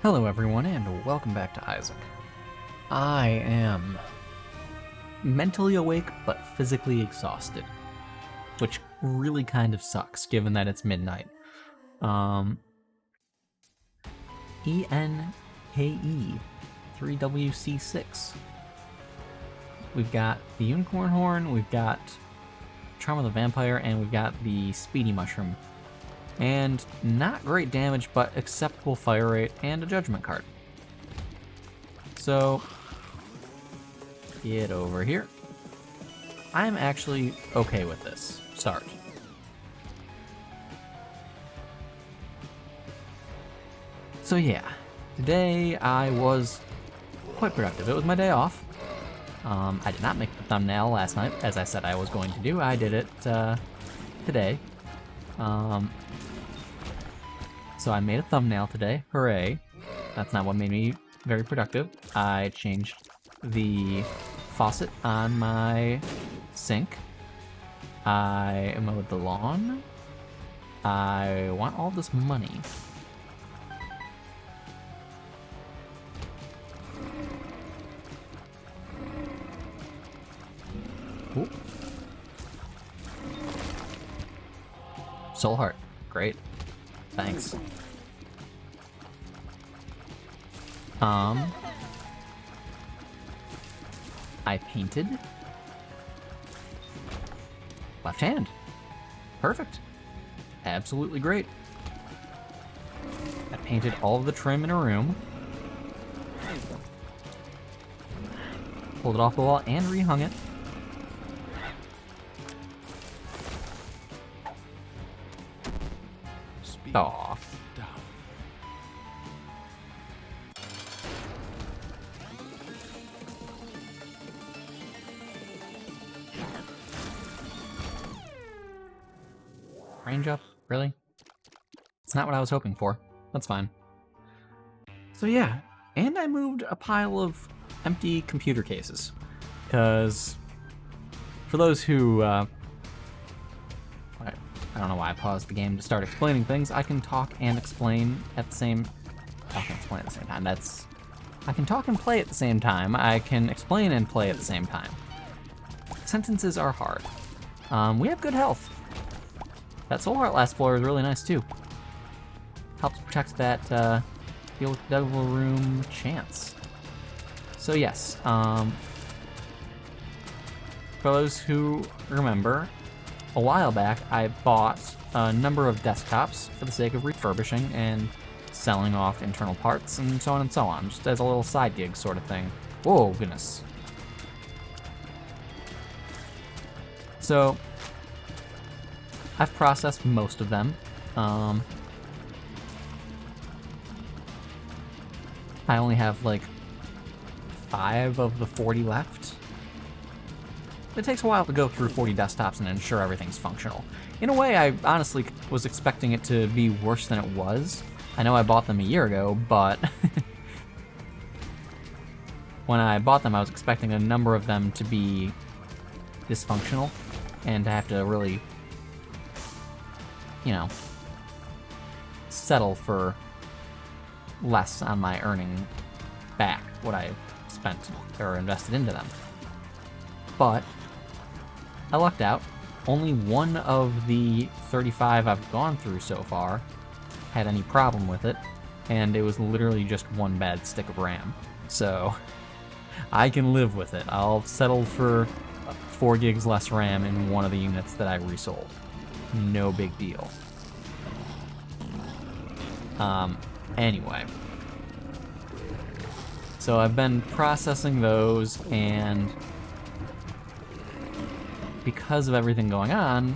Hello everyone and welcome back to Isaac. I am mentally awake but physically exhausted, which really kind of sucks given that it's midnight. ENKE 3WC6. We've got the Unicorn Horn, we've got Charm of the Vampire, and we've got the Speedy Mushroom. And not great damage, but acceptable fire rate and a judgment card. So, get over here. I'm actually okay with this start. So yeah, today I was quite productive. It was my day off. I did not make the thumbnail last night, as I said I was going to do. I did it today. So I made a thumbnail today, hooray. That's not what made me very productive. I changed the faucet on my sink. I mowed the lawn. I want all this money. Ooh. Soul Heart, great. Thanks. I painted left hand. Perfect. Absolutely great. I painted all of the trim in a room. Pulled it off the wall and rehung it. Aw. Range up? Really? It's not what I was hoping for. That's fine. So yeah, and I moved a pile of empty computer cases. Because for those who, I don't know why I paused the game to start explaining things. I can talk and explain at the same... I can explain at the same time. I can talk and play at the same time. I can explain and play at the same time. Sentences are hard. We have good health. That Soul Heart last floor is really nice too. Helps protect that Devil Room chance. So yes, for those who remember, a while back I bought a number of desktops for the sake of refurbishing and selling off internal parts and so on and so on, just as a little side gig sort of thing. Whoa, goodness. So, I've processed most of them. I only have like 5 of the 40 left. It takes a while to go through 40 desktops and ensure everything's functional. In a way, I honestly was expecting it to be worse than it was. I know I bought them a year ago, but when I bought them, I was expecting a number of them to be dysfunctional and to have to really, you know, settle for less on my earning back what I spent or invested into them. But I lucked out. Only one of the 35 I've gone through so far had any problem with it, and it was literally just one bad stick of RAM. So I can live with it. I'll settle for 4 gigs less RAM in one of the units that I resold. No big deal. Anyway. So I've been processing those, and because of everything going on,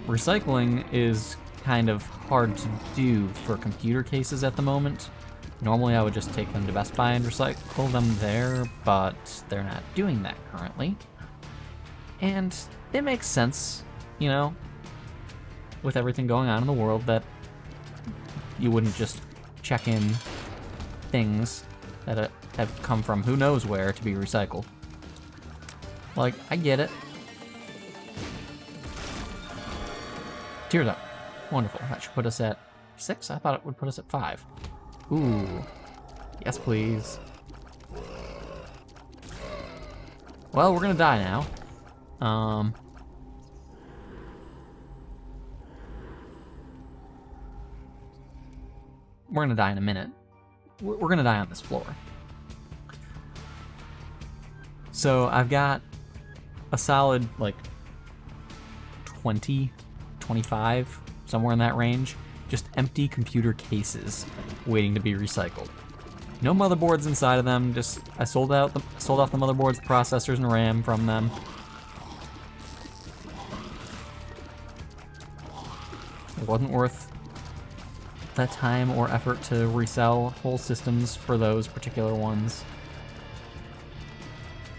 recycling is kind of hard to do for computer cases at the moment. Normally I would just take them to Best Buy and recycle them there, but they're not doing that currently. And it makes sense, you know, with everything going on in the world, that you wouldn't just check in things that have come from who knows where to be recycled. Like, I get it. Tears up. Wonderful. That should put us at 6? I thought it would put us at 5. Ooh. Yes, please. Well, we're gonna die now. We're gonna die in a minute. We're gonna die on this floor. So I've got a solid, like, 20, 25, somewhere in that range, just empty computer cases waiting to be recycled. No motherboards inside of them, just I sold off the motherboards, processors, and RAM from them. It wasn't worth that time or effort to resell whole systems for those particular ones.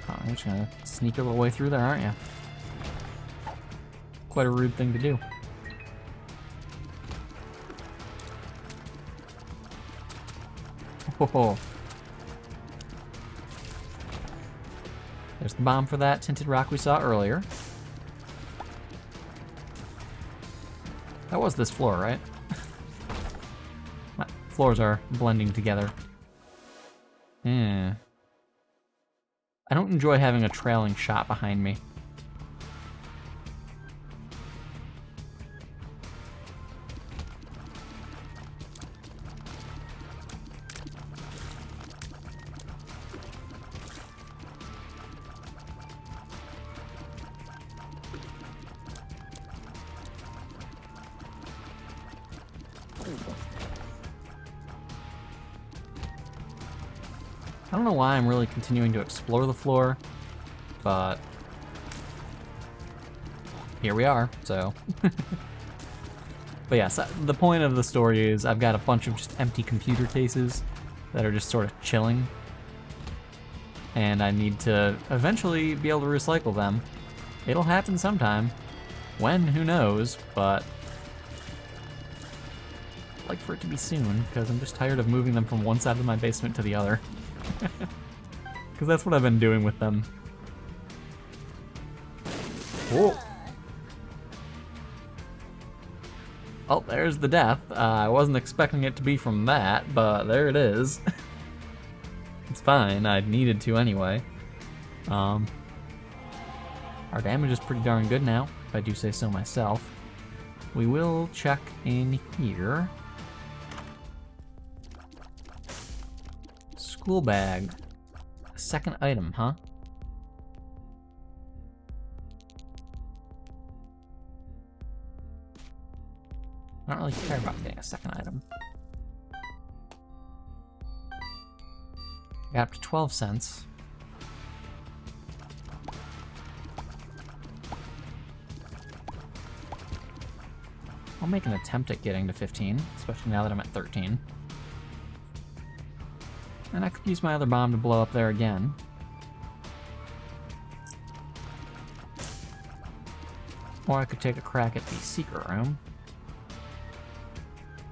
Oh, you're just gonna sneak your little way through there, aren't you? Quite a rude thing to do. Oh. There's the bomb for that tinted rock we saw earlier. That was this floor, right? My floors are blending together. Yeah. I don't enjoy having a trailing shot behind me. I don't know why I'm really continuing to explore the floor, but here we are, so. But yes, the point of the story is I've got a bunch of just empty computer cases that are just sort of chilling, and I need to eventually be able to recycle them. It'll happen sometime. When, who knows, but I'd like for it to be soon, because I'm just tired of moving them from one side of my basement to the other. Because that's what I've been doing with them. Whoa. Oh, there's the death. I wasn't expecting it to be from that, but there it is. It's fine, I needed to anyway. Our damage is pretty darn good now, if I do say so myself. We will check in here. School bag. A second item, huh? I don't really care about getting a second item. Got up to 12 cents. I'll make an attempt at getting to 15, especially now that I'm at 13. And I could use my other bomb to blow up there again. Or I could take a crack at the secret room.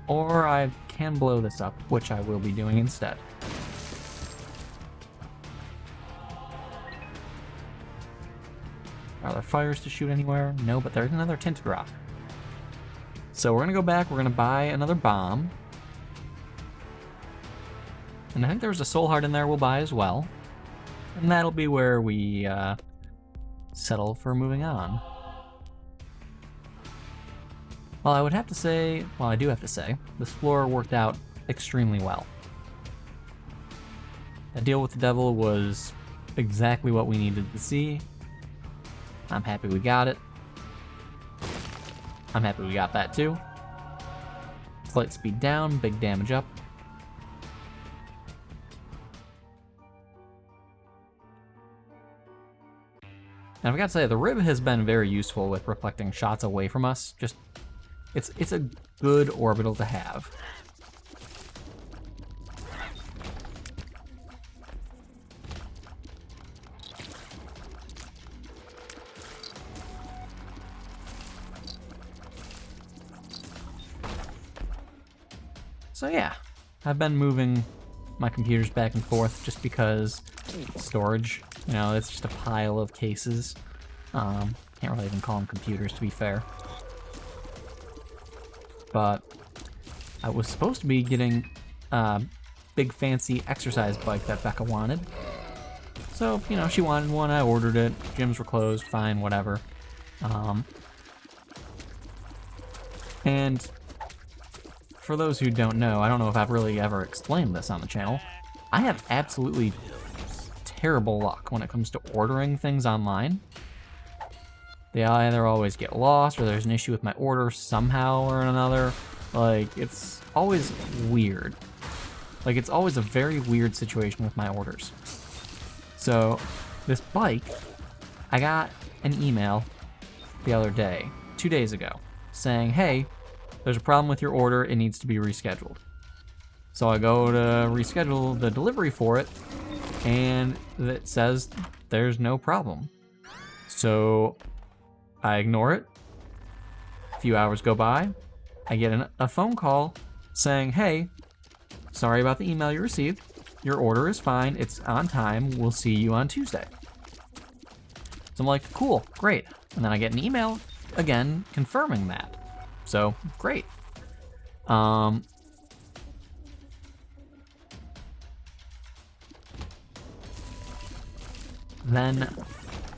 Or I can blow this up, which I will be doing instead. Are there fires to shoot anywhere? No, but there's another tinted rock. So we're gonna go back, we're gonna buy another bomb. And I think there's a soul heart in there we'll buy as well. And that'll be where we settle for moving on. Well, I would have to say, well, I do have to say, this floor worked out extremely well. The deal with the devil was exactly what we needed to see. I'm happy we got it. I'm happy we got that too. Flight speed down, big damage up. And I've got to say, the rib has been very useful with reflecting shots away from us. Just, it's a good orbital to have. So yeah, I've been moving my computers back and forth just because storage, you know, it's just a pile of cases. Can't really even call them computers, to be fair. But I was supposed to be getting big fancy exercise bike that Becca wanted. So, you know, she wanted one, I ordered it. Gyms were closed, fine, whatever. And for those who don't know, I don't know if I've really ever explained this on the channel, I have absolutely terrible luck when it comes to ordering things online. They either always get lost or there's an issue with my order somehow or another. Like, it's always weird. Like, it's always a very weird situation with my orders. So, this bike, I got an email the other day, 2 days ago, saying, hey, there's a problem with your order, it needs to be rescheduled. So I go to reschedule the delivery for it, and it says there's no problem. So I ignore it. A few hours go by, I get a phone call saying, hey, sorry about the email you received. Your order is fine, it's on time, we'll see you on Tuesday. So I'm like, cool, great. And then I get an email again confirming that. So, great. Then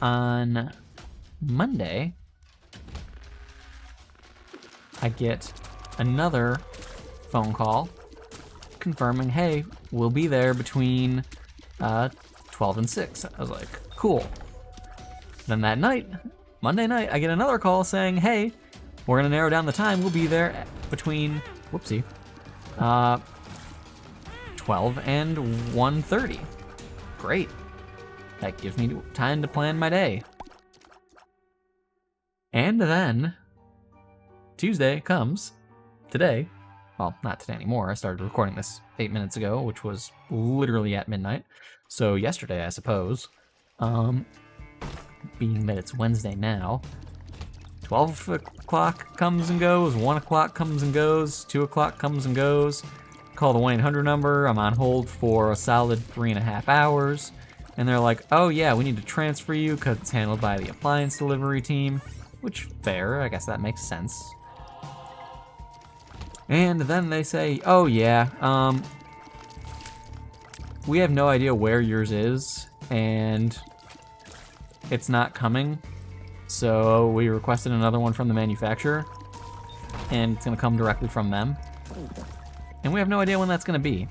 on Monday, I get another phone call confirming, hey, we'll be there between 12 and 6. I was like, cool. Then that night, Monday night, I get another call saying, hey, we're gonna narrow down the time. We'll be there between, 12 and 1:30. Great. That gives me time to plan my day. And then Tuesday comes, today. Well, not today anymore. I started recording this 8 minutes ago, which was literally at midnight. So yesterday, I suppose. Being that it's Wednesday now, 12 o'clock comes and goes, 1 o'clock comes and goes, 2 o'clock comes and goes. Call the 1-800 number. I'm on hold for a solid 3.5 hours. And they're like, oh yeah, we need to transfer you because it's handled by the appliance delivery team. Which, fair, I guess that makes sense. And then they say, oh yeah, we have no idea where yours is, and it's not coming. So we requested another one from the manufacturer, and it's gonna come directly from them. And we have no idea when that's gonna be.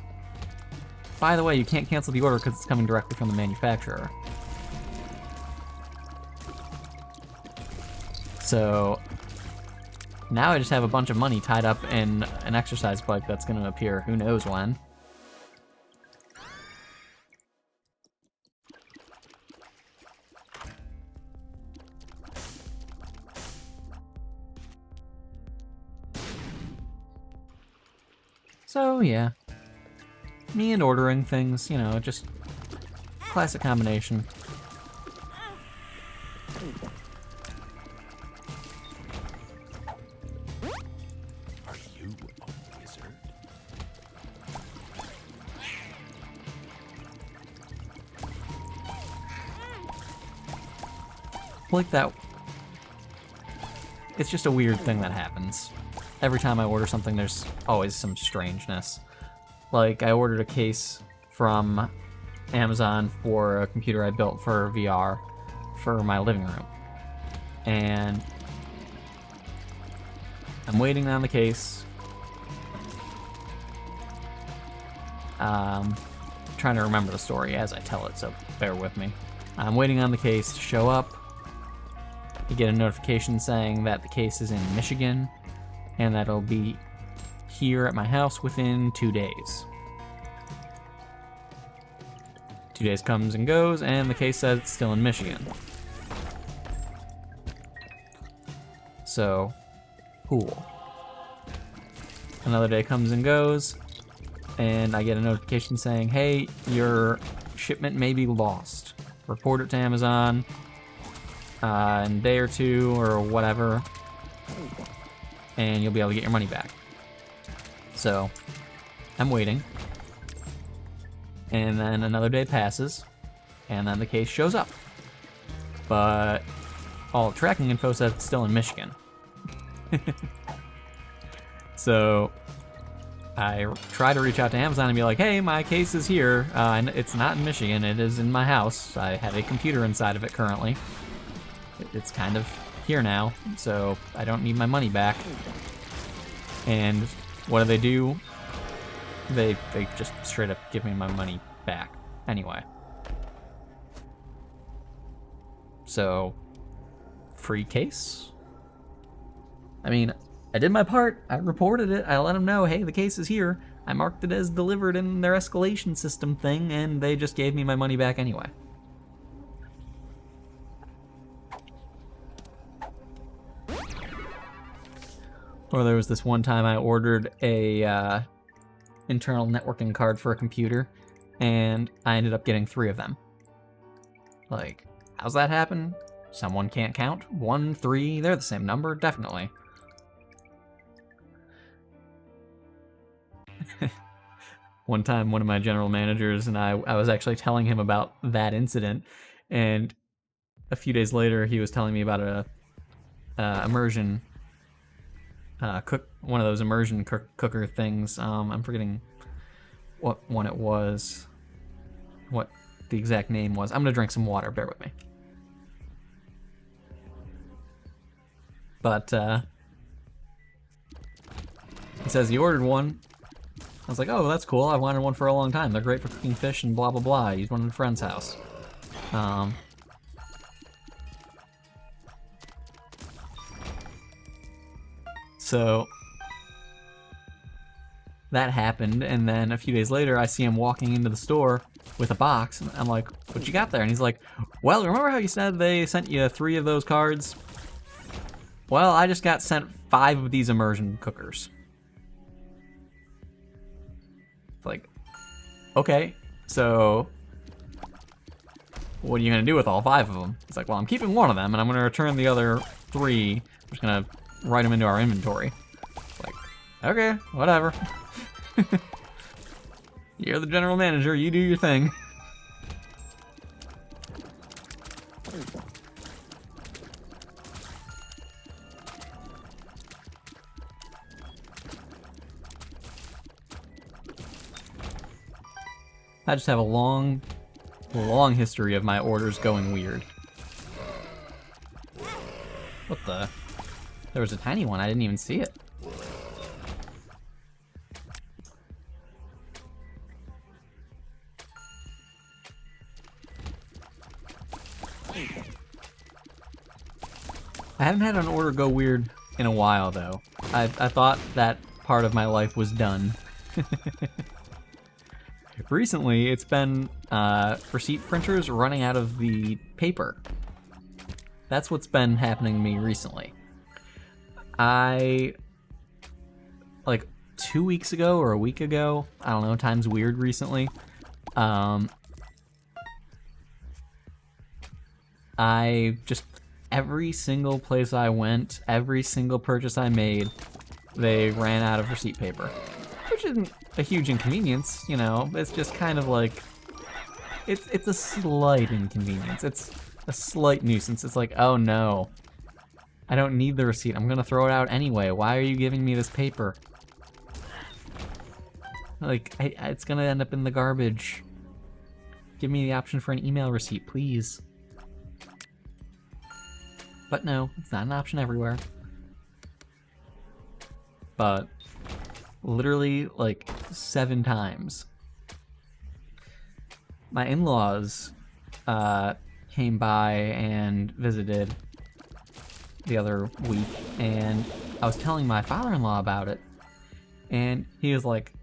By the way, you can't cancel the order because it's coming directly from the manufacturer. So now I just have a bunch of money tied up in an exercise bike that's gonna appear who knows when. So yeah, me and ordering things, you know, just classic combination. Are you a wizard? Like that, it's just a weird thing that happens. Every time I order something, there's always some strangeness. Like, I ordered a case from Amazon for a computer I built for VR for my living room. And I'm waiting on the case. Trying to remember the story as I tell it, so bear with me. I'm waiting on the case to show up. You get a notification saying that the case is in Michigan, and that it'll be here at my house within 2 days. 2 days comes and goes, and the case says it's still in Michigan. So, cool. Another day comes and goes, and I get a notification saying, hey, your shipment may be lost. Report it to Amazon in a day or two or whatever, and you'll be able to get your money back. So, I'm waiting. And then another day passes, and then the case shows up. But all the tracking info says it's still in Michigan. So, I try to reach out to Amazon and be like, hey, my case is here. And it's not in Michigan, it is in my house. I have a computer inside of it currently. It's kind of here now, so I don't need my money back. And what do? They just straight up give me my money back anyway. So, free case? I mean, I did my part. I reported it. I let them know, hey, the case is here. I marked it as delivered in their escalation system thing, and they just gave me my money back anyway. Or there was this one time I ordered a internal networking card for a computer, and I ended up getting 3 of them. Like, how's that happen? Someone can't count? 1, 3, they're the same number, definitely. One time, one of my general managers and I was actually telling him about that incident, and a few days later, he was telling me about a immersion one of those immersion cooker things. I'm forgetting what one it was, what the exact name was. I'm gonna drink some water, bear with me. But he says he ordered one. I was like, oh, that's cool. I've wanted one for a long time. They're great for cooking fish and blah, blah, blah. I used one at a friend's house. So that happened, and then a few days later, I see him walking into the store with a box, and I'm like, what you got there? And he's like, well, remember how you said they sent you 3 of those cards? Well, I just got sent 5 of these immersion cookers. Like, okay, so what are you gonna do with all 5 of them? It's like, well, I'm keeping 1 of them, and I'm gonna return the other 3. I'm just gonna write them into our inventory. Like, okay, whatever. You're the general manager, you do your thing. I just have a long history of my orders going weird. What the? There was a tiny one, I didn't even see it. I haven't had an order go weird in a while, though. I thought that part of my life was done. Recently, it's been receipt printers running out of the paper. That's what's been happening to me recently. Like 2 weeks ago or a week ago, I don't know, time's weird recently. I just, every single place I went, every single purchase I made, they ran out of receipt paper. Which isn't a huge inconvenience, you know, it's just kind of like, it's a slight inconvenience. It's a slight nuisance. It's like, oh no, I don't need the receipt. I'm gonna throw it out anyway. Why are you giving me this paper? Like, it's gonna end up in the garbage. Give me the option for an email receipt, please. But no, it's not an option everywhere. But literally like 7 times. My in-laws came by and visited the other week, and I was telling my father-in-law about it, and he was like,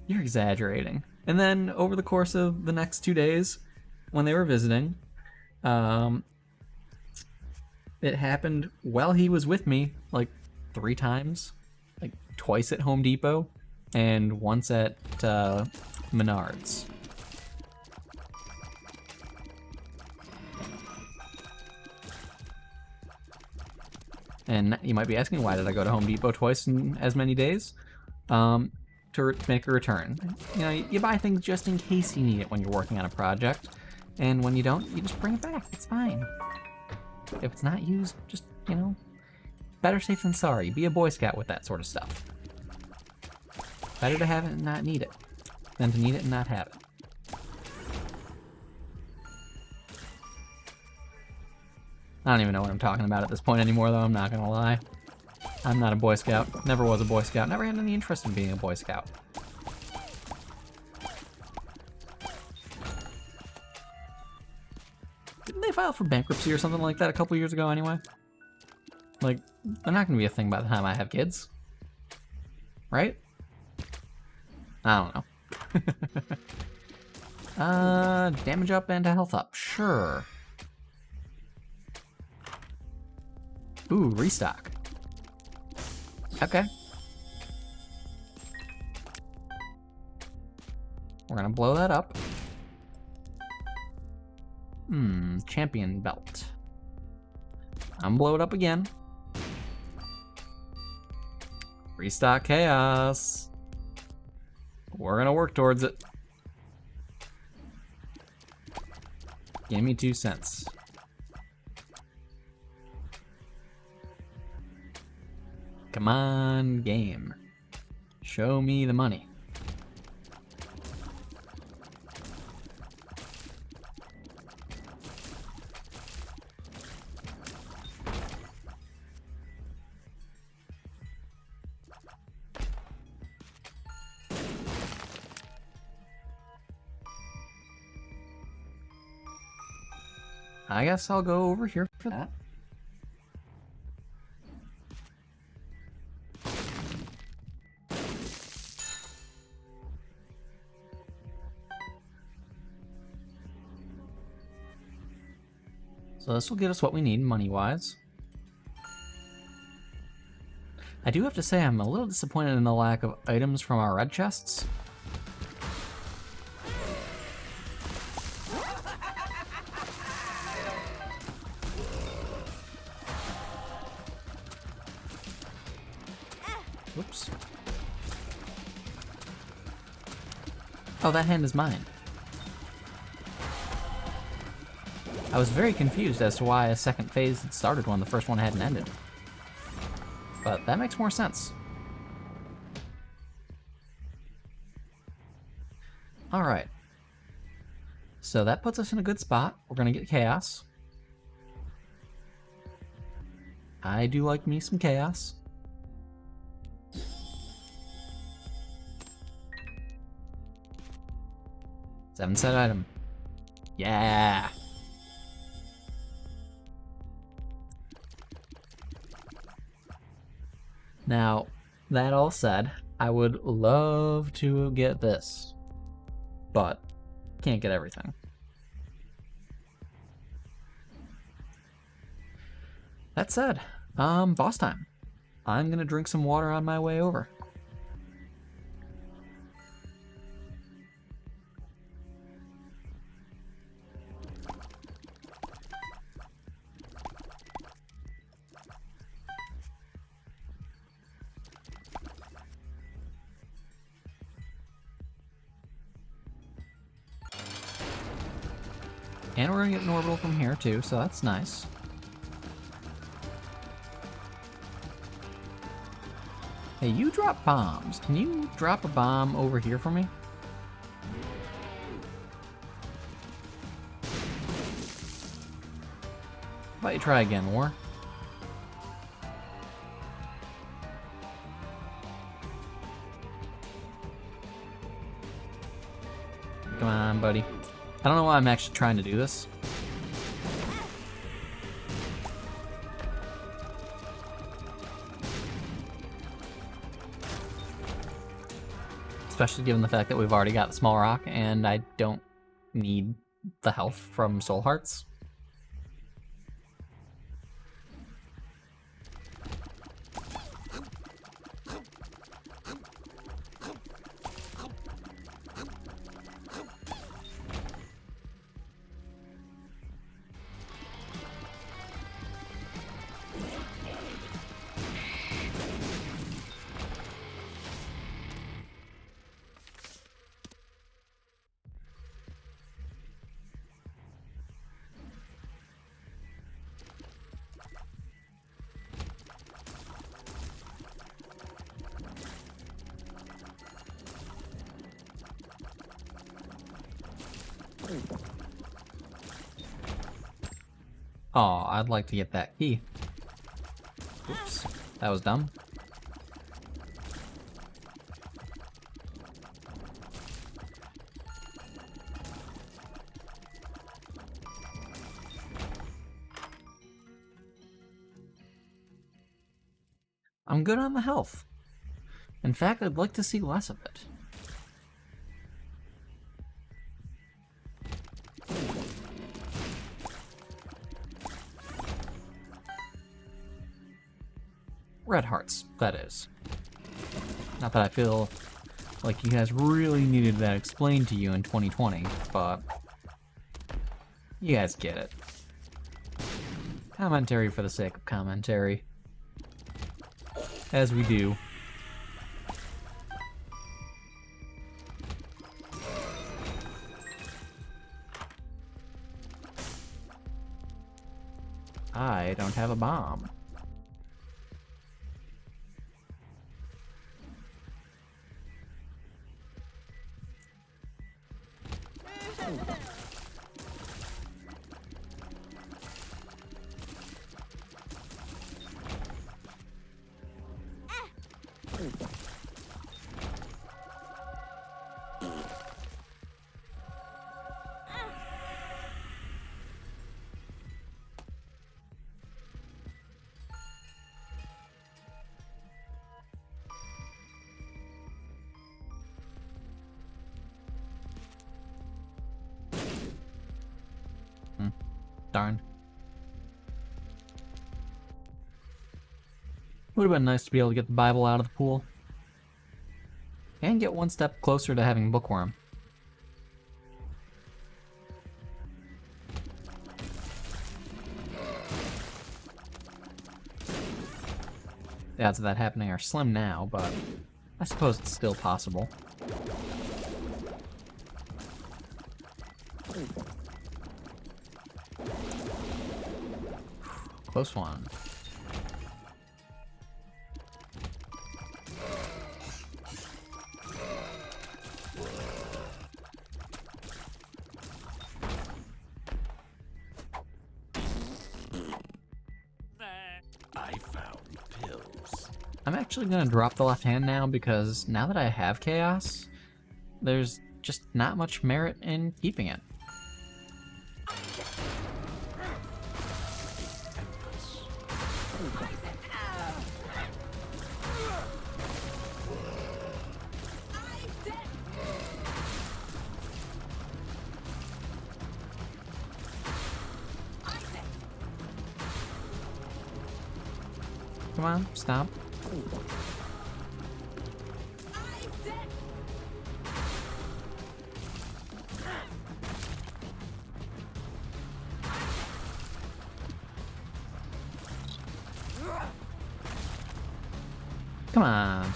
you're exaggerating. And then over the course of the next 2 days, when they were visiting, it happened while he was with me, like 3 times. Like twice at Home Depot and once at Menards. And you might be asking, why did I go to Home Depot twice in as many days? To make a return. You know, you buy things just in case you need it when you're working on a project, and when you don't, you just bring it back. It's fine. If it's not used, just, you know, better safe than sorry. Be a Boy Scout with that sort of stuff. Better to have it and not need it than to need it and not have it. I don't even know what I'm talking about at this point anymore, though, I'm not gonna lie. I'm not a Boy Scout. Never was a Boy Scout. Never had any interest in being a Boy Scout. Didn't they file for bankruptcy or something like that a couple years ago anyway? Like, they're not gonna be a thing by the time I have kids. Right? I don't know. Damage up and health up. Sure. Ooh, restock. Okay. We're gonna blow that up. Champion belt. I'm blow it up again. Restock chaos. We're gonna work towards it. Give me 2 cents. Come on, game. Show me the money. I guess I'll go over here for that. So this will get us what we need money-wise. I do have to say I'm a little disappointed in the lack of items from our red chests. Whoops. Oh, that hand is mine. I was very confused as to why a second phase had started when the first one hadn't ended. But that makes more sense. Alright. So that puts us in a good spot. We're gonna get chaos. I do like me some chaos. Seven set item. Yeah! Now, that all said, I would love to get this, but can't get everything. That said, boss time. I'm gonna drink some water on my way over. And we're gonna get an orbital from here too, so that's nice. Hey, you drop bombs. Can you drop a bomb over here for me? How about you try again, War? Come on, buddy. I don't know why I'm actually trying to do this. Especially given the fact that we've already got the small rock and I don't need the health from soul hearts. Oh, I'd like to get that key. Oops, that was dumb. I'm good on the health. In fact, I'd like to see less of it. Red hearts, that is. Not that I feel like you guys really needed that explained to you in 2020, but you guys get it. Commentary for the sake of commentary. As we do. I don't have a bomb. Darn. Would have been nice to be able to get the Bible out of the pool. And get one step closer to having Bookworm. The odds of that happening are slim now, but I suppose it's still possible. Close one. I found pills. I'm actually gonna drop the left hand now because now that I have Chaos, there's just not much merit in keeping it. Come on, stop. Come on.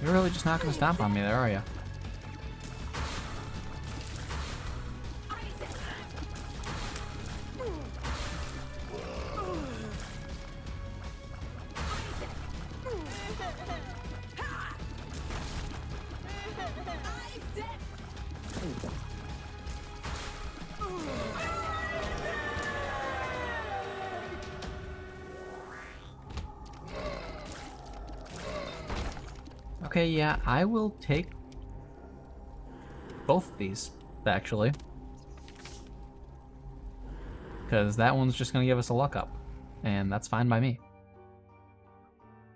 You're really just not going to stomp on me there, are you? Okay, yeah, I will take both of these, actually. Because that one's just going to give us a luck up. And that's fine by me.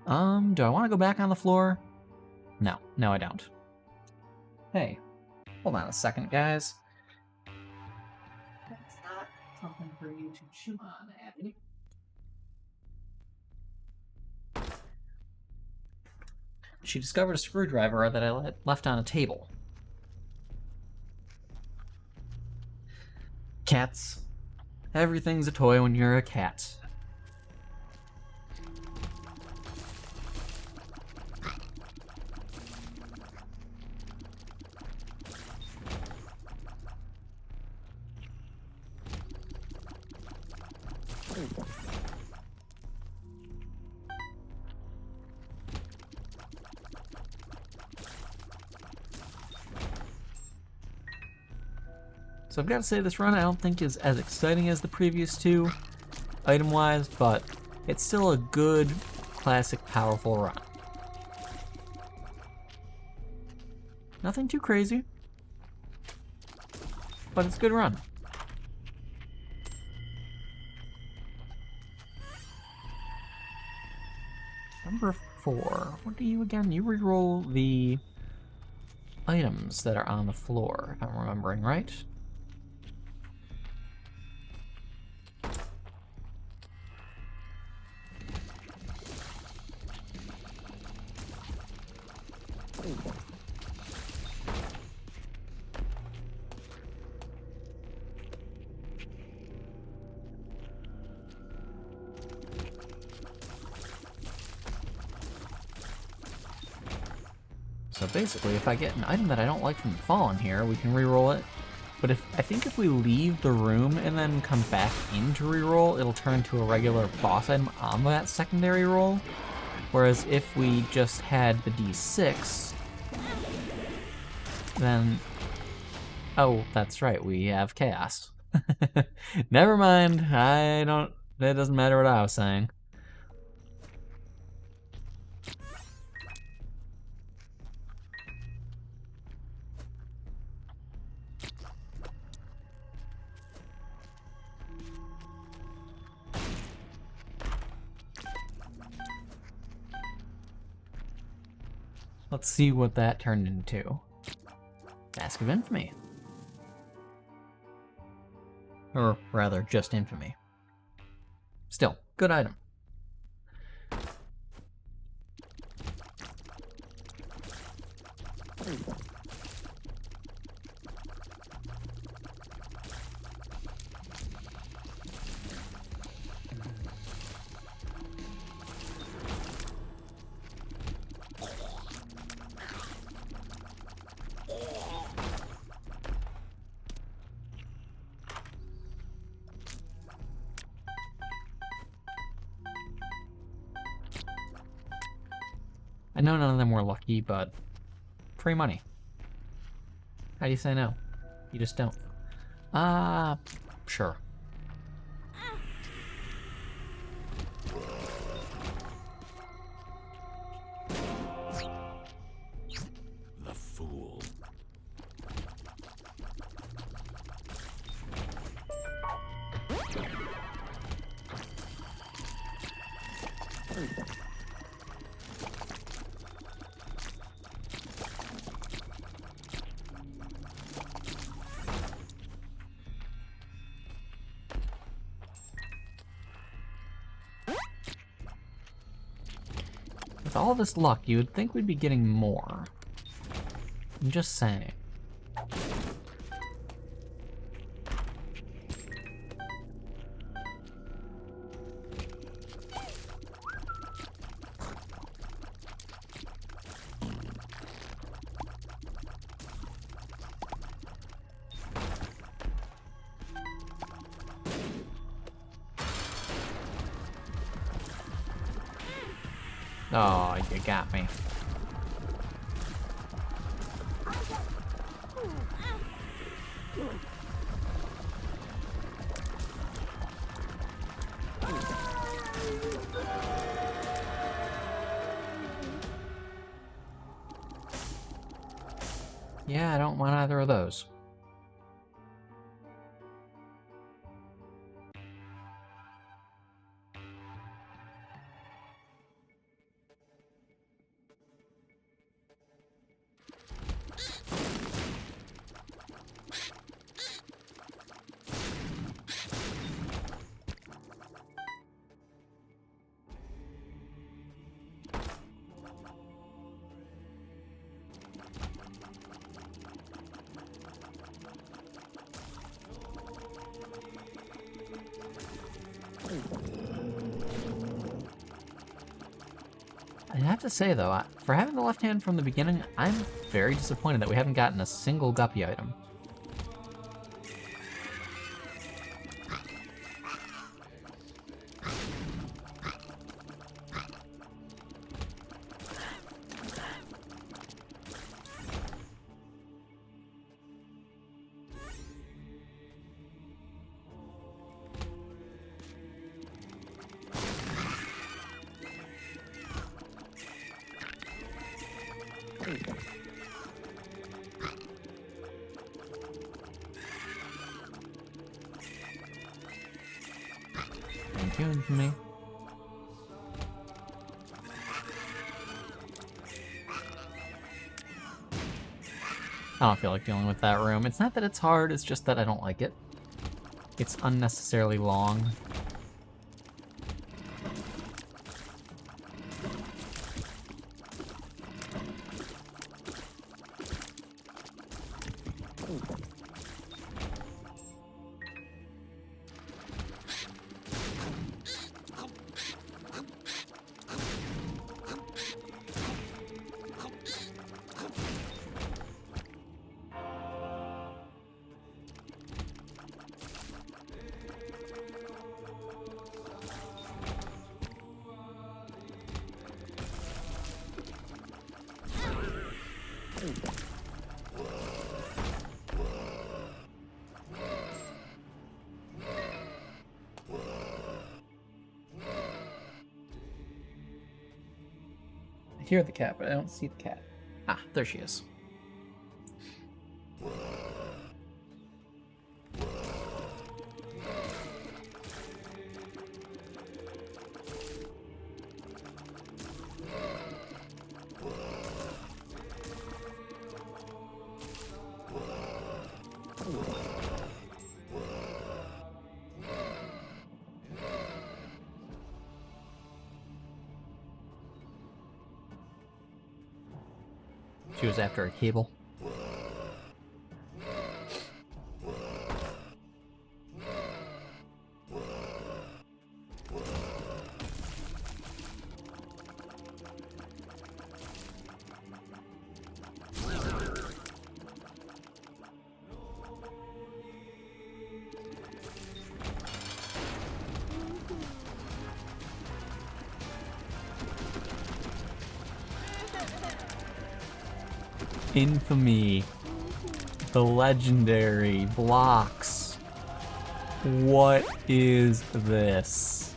Do I want to go back on the floor? No. No, I don't. Hey, hold on a second, guys. That's not something for you to chew on, Abby. She discovered a screwdriver that I left on a table. Cats. Everything's a toy when you're a cat. So I've got to say this run I don't think is as exciting as the previous two, item-wise, but it's still a good, classic, powerful run. Nothing too crazy, but it's a good run. Number 4. What do you again? You reroll the items that are on the floor, if I'm remembering right. So basically, if I get an item that I don't like from the Fallen here, we can reroll it. But I think if we leave the room and then come back in to reroll, it'll turn to a regular boss item on that secondary roll. Whereas if we just had the D6, then... Oh, that's right, we have Chaos. Never mind, that doesn't matter what I was saying. Let's see what that turned into. Mask of Infamy. Or rather, just Infamy. Still, good item. I know none of them were lucky, but free money. How do you say no? You just don't. Sure. The fool. With all this luck, you would think we'd be getting more. I'm just saying. Oh, you got me. Yeah, I don't want either of those. I have to say though, for having the left hand from the beginning, I'm very disappointed that we haven't gotten a single guppy item. Thank you, Infamy. I don't feel like dealing with that room. It's not that it's hard, it's just that I don't like it. It's unnecessarily long. I hear the cat, but I don't see the cat. Ah, there she is. She was after a cable. Infamy. The legendary blocks. What is this?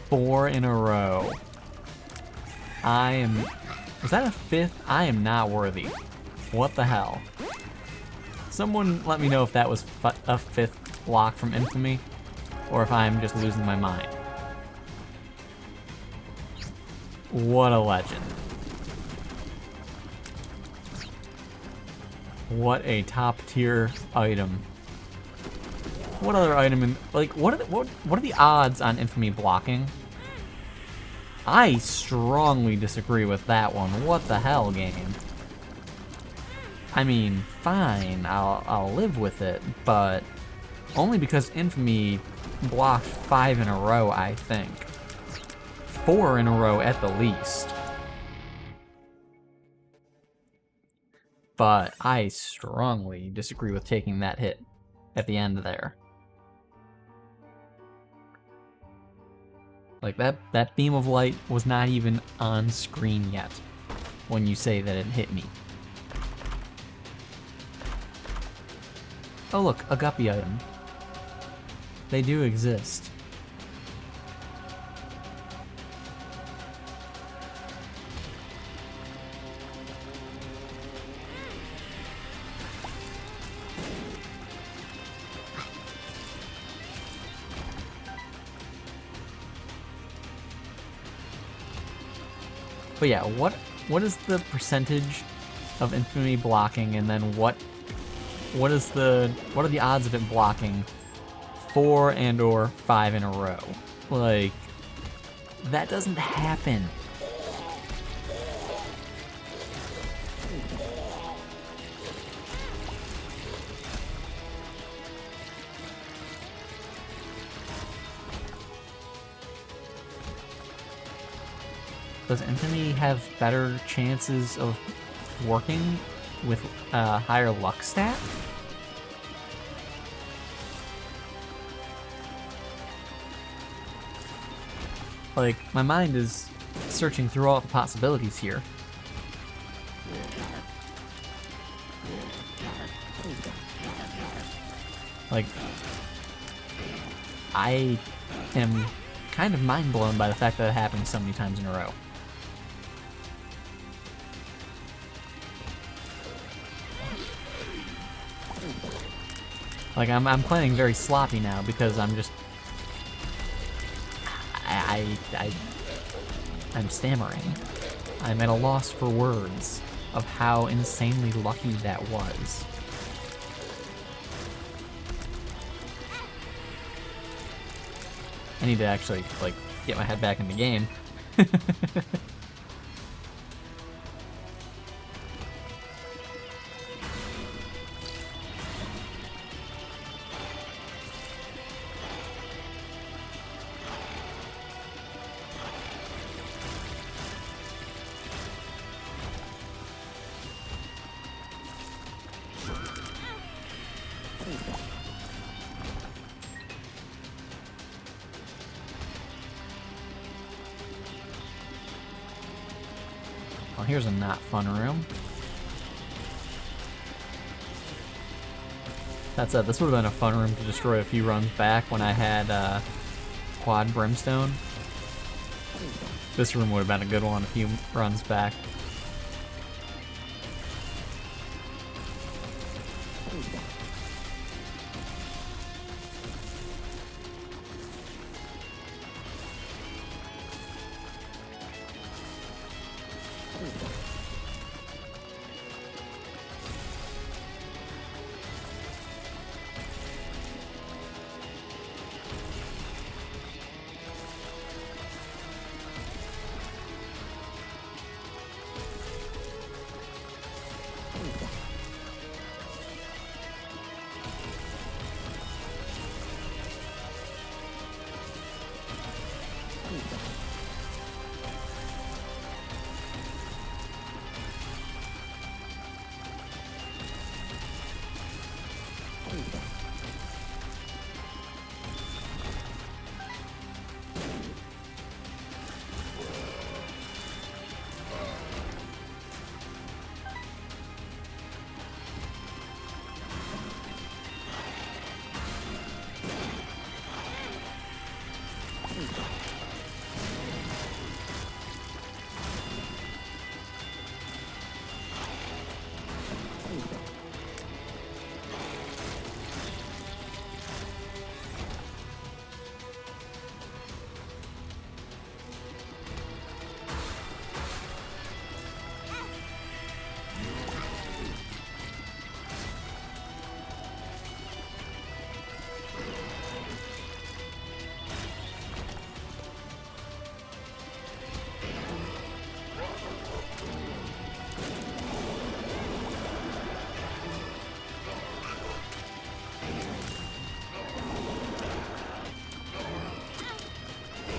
4 in a row. Was that a 5th? I am not worthy. What the hell? Someone let me know if that was a 5th block from Infamy, or if I'm just losing my mind. What a legend. What a top tier item. What other item in, like, what are the odds on Infamy blocking? I strongly disagree with that one. What the hell, game? I mean, fine, I'll live with it, but only because Infamy blocked 5 in a row, I think. 4 in a row at the least. But I strongly disagree with taking that hit at the end there. Like, that beam of light was not even on screen yet when you say that it hit me. Oh look, a guppy item. They do exist. But yeah, what is the percentage of Infamy blocking, and then what are the odds of it blocking 4 and or 5 in a row? Like, that doesn't happen. Does Infamy have better chances of working with a higher luck stat? Like, my mind is searching through all the possibilities here. Like, I am kind of mind blown by the fact that it happens so many times in a row. Like, I'm playing very sloppy now because I'm just I'm stammering. I'm at a loss for words of how insanely lucky that was. I need to actually, like, get my head back in the game. Well, here's a not fun room. That said, this would have been a fun room to destroy a few runs back when I had quad brimstone. This room would have been a good one a few runs back.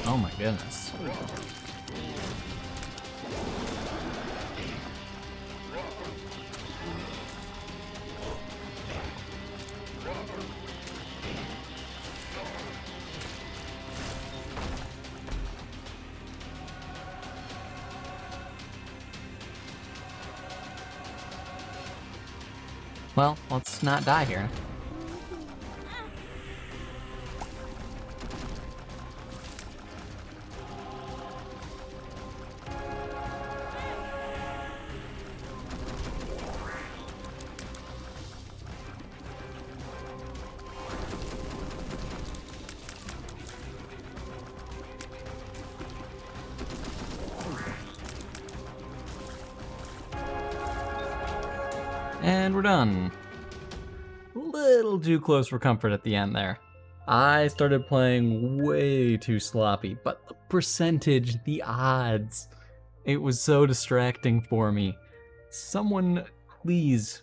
Oh my goodness. Well, let's not die here. And we're done. A little too close for comfort at the end there. I started playing way too sloppy, but the percentage, the odds, it was so distracting for me. Someone, please,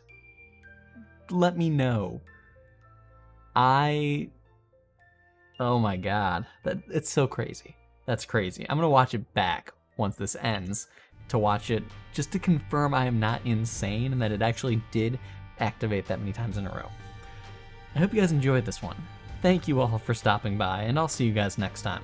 let me know. Oh my god, it's so crazy. That's crazy. I'm gonna watch it back once this ends to watch it just to confirm I am not insane and that it actually did activate that many times in a row. I hope you guys enjoyed this one. Thank you all for stopping by, and I'll see you guys next time.